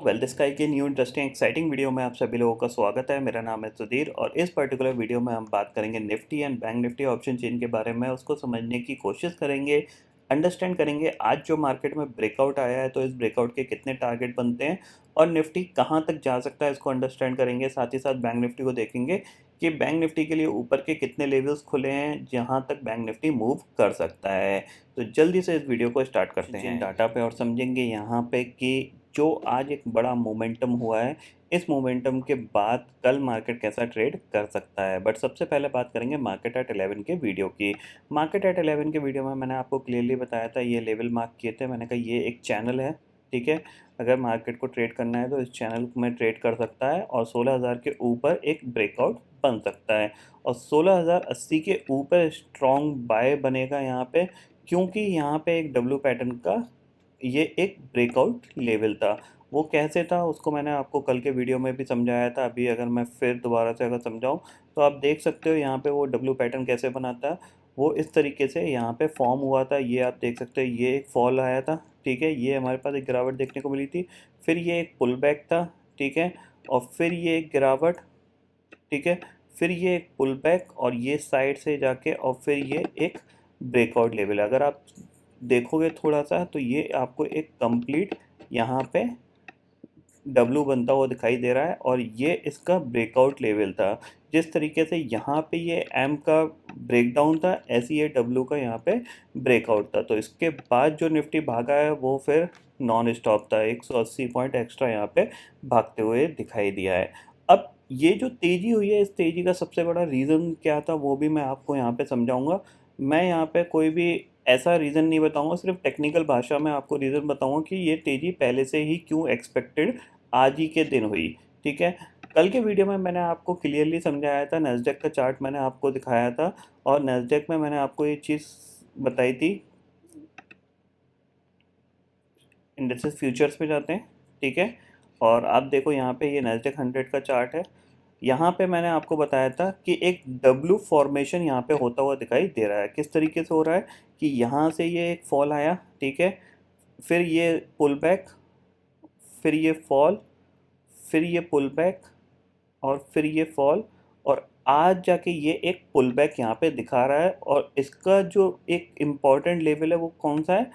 Well the sky के new interesting exciting video में आप सभी लोगों का स्वागत है। मेरा नाम है सुधीर और इस पर्टिकुलर वीडियो में हम बात करेंगे Nifty and bank Nifty option chain के बारे में। उसको समझने की कोशिश करेंगे, अंडरस्टैंड करेंगे आज जो मार्केट में ब्रेकआउट आया है तो इस ब्रेकआउट के कितने टारगेट बनते हैं और निफ्टी कहाँ तक जा सकता है, इसको अंडरस्टैंड करेंगे। साथ ही साथ बैंक निफ्टी को देखेंगे कि बैंक निफ्टी के लिए ऊपर के कितने लेवल्स खुले हैं जहाँ तक बैंक निफ्टी मूव कर सकता है। तो जल्दी से इस वीडियो को स्टार्ट करते हैं डाटा पे और समझेंगे यहाँ पे कि जो आज एक बड़ा मोमेंटम हुआ है, इस मोमेंटम के बाद कल मार्केट कैसा ट्रेड कर सकता है। बट सबसे पहले बात करेंगे मार्केट एट 11 के वीडियो की। मार्केट एट 11 के वीडियो में मैंने आपको क्लियरली बताया था, ये लेवल मार्क किए थे। मैंने कहा ये एक चैनल है, ठीक है। अगर मार्केट को ट्रेड करना है तो इस चैनल में ट्रेड कर सकता है और 16,000 के ऊपर एक ब्रेकआउट बन सकता है और 16,080 के ऊपर स्ट्रॉन्ग बाय बनेगा यहाँ पे, क्योंकि यहाँ पे एक डब्ल्यू पैटर्न का ये एक ब्रेकआउट लेवल था। वो कैसे था उसको मैंने आपको कल के वीडियो में भी समझाया था। अभी अगर मैं फिर दोबारा से अगर समझाऊं तो आप देख सकते हो यहाँ पे वो डब्ल्यू पैटर्न कैसे बनाता है। वो इस तरीके से यहाँ पे फॉर्म हुआ था, ये आप देख सकते हो। ये एक फॉल आया था, ठीक है। ये हमारे पास एक गिरावट देखने को मिली थी, फिर ये एक पुल बैक था, ठीक है, और फिर ये एक गिरावट, ठीक है, फिर ये एक पुल बैक और ये साइड से जाके और फिर ये एक ब्रेकआउट लेवल। अगर आप देखोगे थोड़ा सा तो ये आपको एक कंप्लीट यहाँ पे डब्लू बनता हुआ दिखाई दे रहा है और ये इसका ब्रेकआउट लेवल था। जिस तरीके से यहाँ पे ये एम का ब्रेकडाउन था, ऐसे ये डब्लू का यहाँ पे ब्रेकआउट था। तो इसके बाद जो निफ्टी भागा है वो फिर नॉन स्टॉप था, 180 पॉइंट एक्स्ट्रा यहाँ पे भागते हुए दिखाई दिया है। अब ये जो तेज़ी हुई है, इस तेज़ी का सबसे बड़ा रीज़न क्या था वो भी मैं आपको यहाँ पे समझाऊंगा। मैं यहाँ पे कोई भी ऐसा रीज़न नहीं बताऊंगा, सिर्फ टेक्निकल भाषा में आपको रीज़न बताऊंगा कि ये तेज़ी पहले से ही क्यों एक्सपेक्टेड आज ही के दिन हुई, ठीक है। कल के वीडियो में मैंने आपको क्लियरली समझाया था, नैस्डैक का चार्ट मैंने आपको दिखाया था और नैस्डैक में मैंने आपको ये चीज़ बताई थी। इंडेक्सेस फ्यूचर्स पे जाते हैं, ठीक है, और आप देखो यहाँ पे ये नैस्डैक 100 का चार्ट है। यहाँ पे मैंने आपको बताया था कि एक डब्लू फॉर्मेशन यहाँ पे होता हुआ दिखाई दे रहा है। किस तरीके से हो रहा है कि यहाँ से ये एक फॉल आया, ठीक है, फिर ये पुल बैक, फिर ये फॉल, फिर ये पुल बैक और फिर ये फॉल, और आज जाके ये एक पुल बैक यहाँ पे दिखा रहा है। और इसका जो एक इम्पॉर्टेंट लेवल है वो कौन सा है,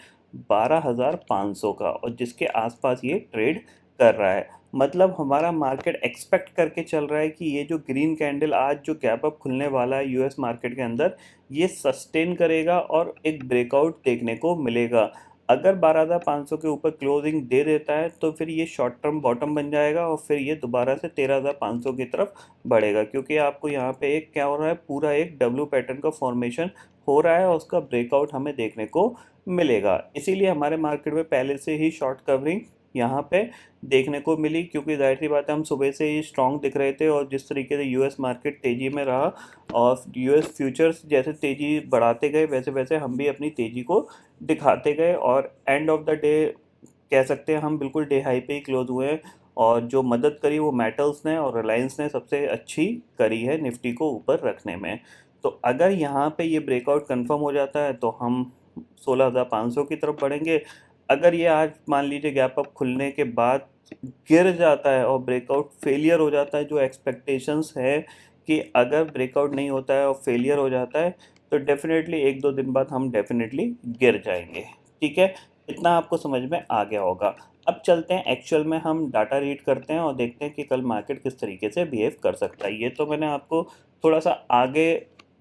12,500 का, और जिसके आसपास ये ट्रेड कर रहा है। मतलब हमारा मार्केट एक्सपेक्ट करके चल रहा है कि ये जो ग्रीन कैंडल आज जो गैप अप खुलने वाला है यूएस मार्केट के अंदर, ये सस्टेन करेगा और एक ब्रेकआउट देखने को मिलेगा। अगर 12,500 के ऊपर क्लोजिंग दे देता है तो फिर ये शॉर्ट टर्म बॉटम बन जाएगा और फिर ये दोबारा से 13,500 की तरफ बढ़ेगा, क्योंकि आपको यहाँ पे एक क्या हो रहा है, पूरा एक डब्ल्यू पैटर्न का फॉर्मेशन हो रहा है और उसका ब्रेकआउट हमें देखने को मिलेगा। इसीलिए हमारे मार्केट में पहले से ही शॉर्ट कवरिंग यहाँ पे देखने को मिली, क्योंकि जाहिर सी बात है हम सुबह से ही स्ट्रॉन्ग दिख रहे थे और जिस तरीके से यूएस मार्केट तेज़ी में रहा और यूएस फ्यूचर्स जैसे तेज़ी बढ़ाते गए वैसे वैसे हम भी अपनी तेज़ी को दिखाते गए और एंड ऑफ द डे कह सकते हैं हम बिल्कुल डे हाई पे ही क्लोज हुए हैं। और जो मदद करी वो मेटल्स ने और रिलायंस ने सबसे अच्छी करी है निफ्टी को ऊपर रखने में। तो अगर यहाँ पे ये ब्रेकआउट कंफर्म हो जाता है तो हम 16,500 की तरफ बढ़ेंगे। अगर ये आज मान लीजिए गैप अप खुलने के बाद गिर जाता है और ब्रेकआउट फेलियर हो जाता है, जो एक्सपेक्टेशंस है कि अगर ब्रेकआउट नहीं होता है और फेलियर हो जाता है तो डेफिनेटली एक दो दिन बाद हम डेफिनेटली गिर जाएंगे, ठीक है। इतना आपको समझ में आ गया होगा। अब चलते हैं एक्चुअल में, हम डाटा रीड करते हैं और देखते हैं कि कल मार्केट किस तरीके से बिहेव कर सकता है। ये तो मैंने आपको थोड़ा सा आगे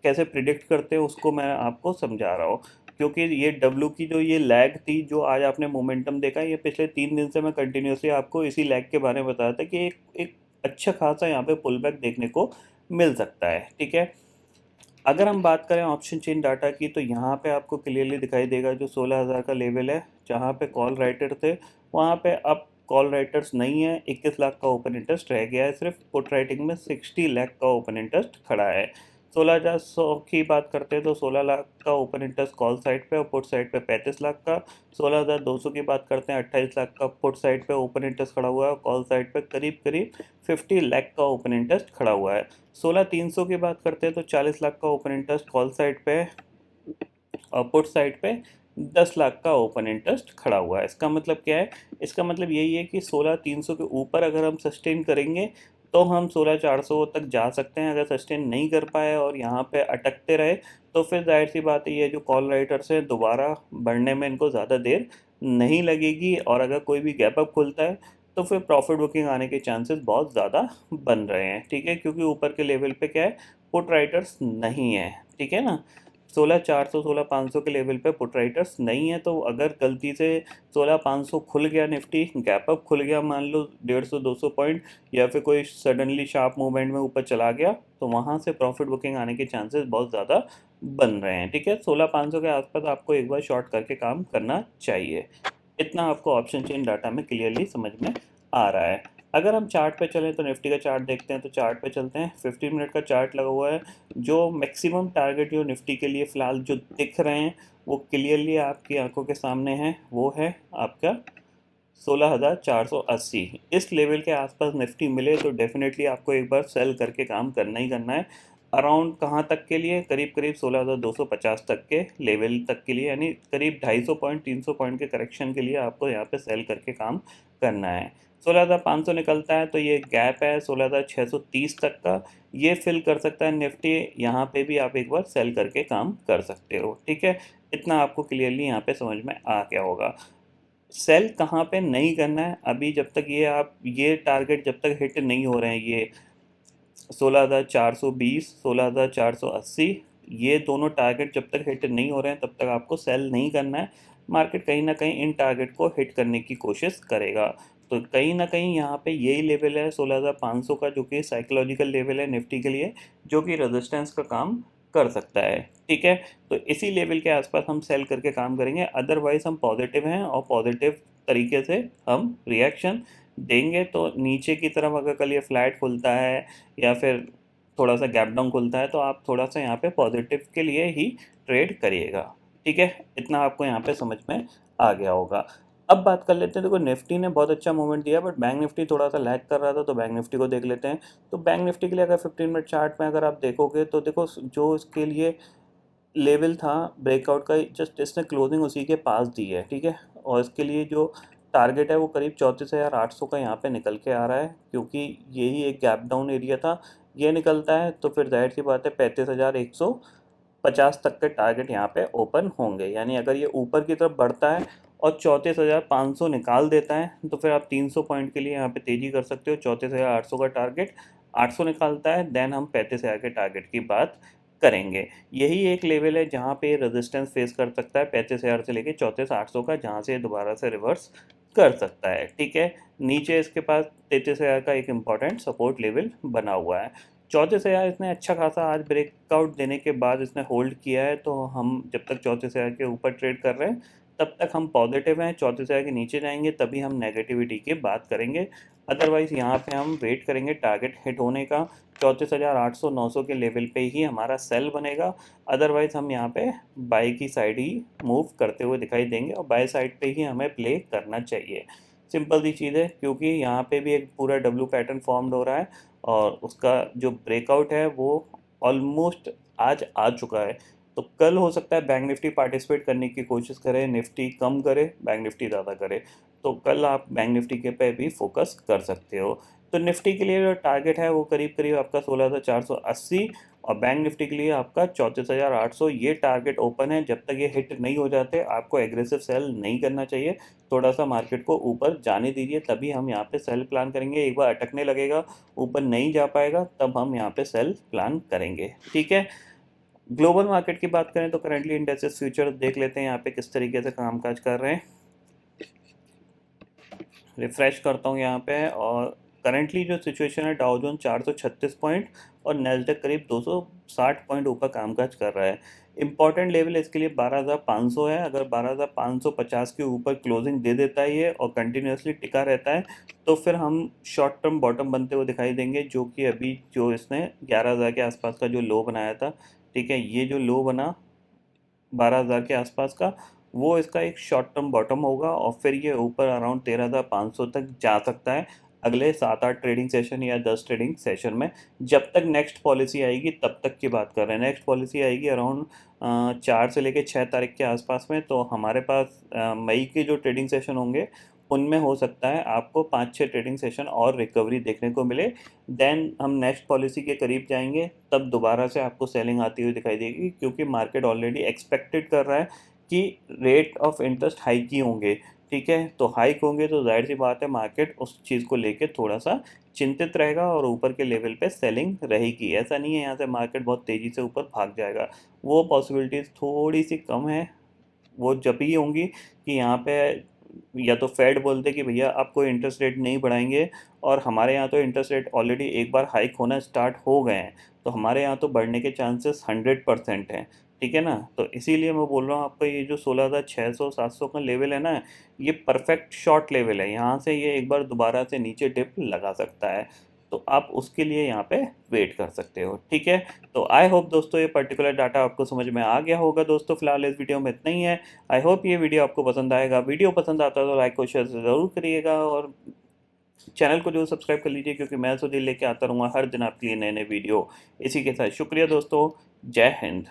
कैसे प्रिडिक्ट करते हैं उसको मैं आपको समझा रहा हूँ, क्योंकि ये डब्लू की जो ये लैग थी, जो आज आपने मोमेंटम देखा, ये पिछले 3 दिन से मैं कंटिन्यूसली आपको इसी लैग के बारे में बताया था कि एक अच्छा खासा यहाँ पे पुल बैक देखने को मिल सकता है, ठीक है। अगर हम बात करें ऑप्शन चेन डाटा की तो यहाँ पे आपको क्लियरली दिखाई देगा जो 16,000 का लेवल है, जहाँ पे कॉल राइटर थे वहाँ पे अब कॉल राइटर्स नहीं है। 21 लाख का ओपन इंटरेस्ट रह गया है, सिर्फ पुट राइटिंग में 60 लाख का ओपन इंटरेस्ट खड़ा है। 16,100 की बात करते हैं तो 16 लाख का ओपन इंटरेस्ट कॉल साइड पे और पुट साइड पे 35 लाख का। 16,200 की बात करते हैं, 28 लाख का पुट साइड पे ओपन इंटरेस्ट खड़ा हुआ है और कॉल साइड पे करीब करीब 50 लाख का ओपन इंटरेस्ट खड़ा हुआ है। 16,300 की बात करते हैं तो 40 लाख का ओपन इंटरेस्ट कॉल साइड पे और पुट साइड पे 10 लाख का ओपन इंटरेस्ट खड़ा हुआ है। इसका मतलब क्या है? इसका मतलब यही है कि 16,300 के ऊपर अगर हम सस्टेन करेंगे तो हम 16,400 तक जा सकते हैं। अगर सस्टेन नहीं कर पाए और यहाँ पे अटकते रहे तो फिर जाहिर सी बात है ये जो कॉल राइटर्स हैं दोबारा बढ़ने में इनको ज़्यादा देर नहीं लगेगी, और अगर कोई भी गैप अप खुलता है तो फिर प्रॉफिट बुकिंग आने के चांसेस बहुत ज़्यादा बन रहे हैं। ठीक है, क्योंकि ऊपर के लेवल पे क्या है, पुट राइटर्स नहीं है। ठीक है ना, 16,400 16,500 के लेवल पे पुट राइटर्स नहीं है, तो अगर गलती से 16,500 खुल गया, निफ्टी गैप अप खुल गया मान लो 150-200 पॉइंट, या फिर कोई सडनली शार्प मूवमेंट में ऊपर चला गया, तो वहाँ से प्रॉफिट बुकिंग आने के चांसेस बहुत ज़्यादा बन रहे हैं। ठीक है, 16,500 के आसपास आपको एक बार शॉर्ट करके काम करना चाहिए। इतना आपको ऑप्शन चेन डाटा में क्लियरली समझ में आ रहा है। अगर हम चार्ट पे चलें तो निफ्टी का चार्ट देखते हैं, तो चार्ट पे चलते हैं। 15 मिनट का चार्ट लगा हुआ है। जो मैक्सिमम टारगेट जो निफ्टी के लिए फ़िलहाल जो दिख रहे हैं वो क्लियरली आपकी आंखों के सामने है, वो है आपका 16,480। इस लेवल के आसपास निफ्टी मिले तो डेफिनेटली आपको एक बार सेल करके काम करना ही करना है। अराउंड कहाँ तक के लिए? करीब करीब 16,250 तक के लेवल तक के लिए, यानी करीब 250 पॉइंट 300 पॉइंट के करेक्शन के लिए आपको यहाँ पे सेल करके काम करना है। 16,500 निकलता है तो ये गैप है 16,630 तक का, ये फिल कर सकता है निफ्टी। यहाँ पे भी आप एक बार सेल करके काम कर सकते हो। ठीक है, इतना आपको क्लियरली यहाँ पे समझ में आ गया होगा। सेल कहाँ पे नहीं करना है अभी, जब तक ये आप ये टारगेट जब तक हिट नहीं हो रहे हैं, ये 16,420 16,480, ये दोनों टारगेट जब तक हिट नहीं हो रहे हैं तब तक आपको सेल नहीं करना है। मार्केट कहीं ना कहीं इन टारगेट को हिट करने की कोशिश करेगा, तो कहीं ना कहीं यहाँ पे यही लेवल है 16,500 का, जो कि साइकोलॉजिकल लेवल है निफ्टी के लिए, जो कि रेजिस्टेंस का काम कर सकता है। ठीक है, तो इसी लेवल के आसपास हम सेल करके काम करेंगे। अदरवाइज हम पॉजिटिव हैं और पॉजिटिव तरीके से हम रिएक्शन देंगे। तो नीचे की तरफ अगर कल ये फ्लैट खुलता है या फिर थोड़ा सा गैप डाउन खुलता है तो आप थोड़ा सा यहाँ पे पॉजिटिव के लिए ही ट्रेड करिएगा। ठीक है, इतना आपको यहाँ पे समझ में आ गया होगा। अब बात कर लेते हैं, देखो निफ्टी ने बहुत अच्छा मूवमेंट दिया बट बैंक निफ्टी थोड़ा सा लैग कर रहा था, तो बैंक निफ्टी को देख लेते हैं। तो बैंक निफ्टी के लिए अगर 15 मिनट चार्ट में अगर आप देखोगे तो देखो जो इसके लिए लेवल था ब्रेकआउट का, जस्ट इसने क्लोजिंग उसी के पास दी है। ठीक है, और इसके लिए जो टारगेट है वो करीब 34,800 का यहाँ पे निकल के आ रहा है, क्योंकि यही एक गैप डाउन एरिया था। ये निकलता है तो फिर जाहिर सी बात है 35,150 तक के टारगेट यहाँ पे ओपन होंगे। यानी अगर ये ऊपर की तरफ बढ़ता है और 34,500 निकाल देता है तो फिर आप 300 पॉइंट के लिए यहाँ पे तेज़ी कर सकते हो। 34,800 का टारगेट 800 निकालता है, देन हम 35,000 के टारगेट की बात करेंगे। यही एक लेवल है जहाँ पे रेजिस्टेंस फेस कर सकता है 35,000 से लेके 34,800 का, जहाँ से दोबारा से रिवर्स कर सकता है। ठीक है, नीचे इसके पास 33,000 का एक इम्पॉर्टेंट सपोर्ट लेवल बना हुआ है। 34,000 इसने अच्छा खासा आज ब्रेकआउट देने के बाद इसने होल्ड किया है, तो हम जब तक 34,000 के ऊपर ट्रेड कर रहे हैं तब तक हम पॉजिटिव हैं। 34,000 के नीचे जाएंगे तभी हम नेगेटिविटी की बात करेंगे। अदरवाइज़ यहाँ पे हम वेट करेंगे टारगेट हिट होने का। 34,800 900 के लेवल पे ही हमारा सेल बनेगा। अदरवाइज़ हम यहाँ पे बाई की साइड ही मूव करते हुए दिखाई देंगे और बाई साइड पे ही हमें प्ले करना चाहिए। सिंपल सी चीज़ है, क्योंकि यहाँ पे भी एक पूरा डब्ल्यू पैटर्न फॉर्म्ड हो रहा है और उसका जो ब्रेकआउट है वो ऑलमोस्ट आज आ चुका है। तो कल हो सकता है बैंक निफ्टी पार्टिसिपेट करने की कोशिश करे, निफ्टी कम करे, बैंक निफ्टी ज़्यादा करे, तो कल आप बैंक निफ्टी के पे भी फोकस कर सकते हो। तो निफ्टी के लिए जो टारगेट है वो करीब करीब आपका 16,480, और बैंक निफ्टी के लिए आपका 34,800। ये टारगेट ओपन है, जब तक ये हिट नहीं हो जाते आपको एग्रेसिव सेल नहीं करना चाहिए। थोड़ा सा मार्केट को ऊपर जाने दीजिए, तभी हम यहाँ पे सेल प्लान करेंगे। एक बार अटकने लगेगा, ऊपर नहीं जा पाएगा, तब हम यहाँ पे सेल प्लान करेंगे। ठीक है, ग्लोबल मार्केट की बात करें तो करेंटली इंडेक्सेस फ्यूचर देख लेते हैं यहाँ पे किस तरीके से कामकाज कर रहे हैं। रिफ़्रेश करता हूँ यहाँ पे, और करेंटली जो सिचुएशन है, डाउ जोन 436 पॉइंट और नैस्डैक करीब 260 पॉइंट ऊपर कामकाज कर रहा है। इंपॉर्टेंट लेवल इसके लिए 12,500 है। अगर 12,550 के ऊपर क्लोजिंग दे देता है ये और कंटिन्यूसली टिका रहता है तो फिर हम शॉर्ट टर्म बॉटम बनते हुए दिखाई देंगे, जो कि अभी जो इसने 11,000 के आसपास का जो लो बनाया था। ठीक है, ये जो लो बना 12,000 के आसपास का, वो इसका एक शॉर्ट टर्म बॉटम होगा और फिर ये ऊपर अराउंड 13,500 तक जा सकता है। अगले 7-8 ट्रेडिंग सेशन या 10 ट्रेडिंग सेशन में। जब तक नेक्स्ट पॉलिसी आएगी तब तक की बात कर रहे हैं। नेक्स्ट पॉलिसी आएगी अराउंड 4 से लेकर 6 तारीख के आसपास में। तो हमारे पास मई के जो ट्रेडिंग सेशन होंगे उनमें हो सकता है आपको 5-6 ट्रेडिंग सेशन और रिकवरी देखने को मिले। देन हम नेक्स्ट पॉलिसी के करीब जाएंगे, तब दोबारा से आपको सेलिंग आती हुई दिखाई देगी, क्योंकि मार्केट ऑलरेडी एक्सपेक्टेड कर रहा है कि रेट ऑफ इंटरेस्ट हाइक ही होंगे। ठीक है, तो हाइक होंगे तो जाहिर सी बात है मार्केट उस चीज़ को लेके थोड़ा सा चिंतित रहेगा और ऊपर के लेवल पे सेलिंग रहेगी। ऐसा नहीं है यहाँ से मार्केट बहुत तेज़ी से ऊपर भाग जाएगा, वो पॉसिबिलिटीज़ थोड़ी सी कम है। वो जब ही होंगी कि यहाँ पे या तो फेड बोलते कि भैया आप कोई इंटरेस्ट रेट नहीं बढ़ाएंगे, और हमारे यहाँ तो इंटरेस्ट रेट ऑलरेडी एक बार हाइक होना स्टार्ट हो गए हैं, तो हमारे यहाँ तो बढ़ने के चांसेस 100% हैं। ठीक है ना, तो इसीलिए मैं बोल रहा हूँ आपको, ये जो 16,600-700 का लेवल है ना, ये परफेक्ट शॉर्ट लेवल है। यहाँ से ये एक बार दोबारा से नीचे डिप लगा सकता है, तो आप उसके लिए यहाँ पे वेट कर सकते हो। ठीक है, तो आई होप दोस्तों ये पर्टिकुलर डाटा आपको समझ में आ गया होगा। दोस्तों फिलहाल इस वीडियो में इतना ही है। आई होप ये वीडियो आपको पसंद आएगा। वीडियो पसंद आता है तो लाइक और शेयर ज़रूर करिएगा, और चैनल को जो सब्सक्राइब कर लीजिए, क्योंकि मैं तो लेके आता रहूँगा हर दिन आपके लिए नए नए वीडियो। इसी के साथ शुक्रिया दोस्तों, जय हिंद।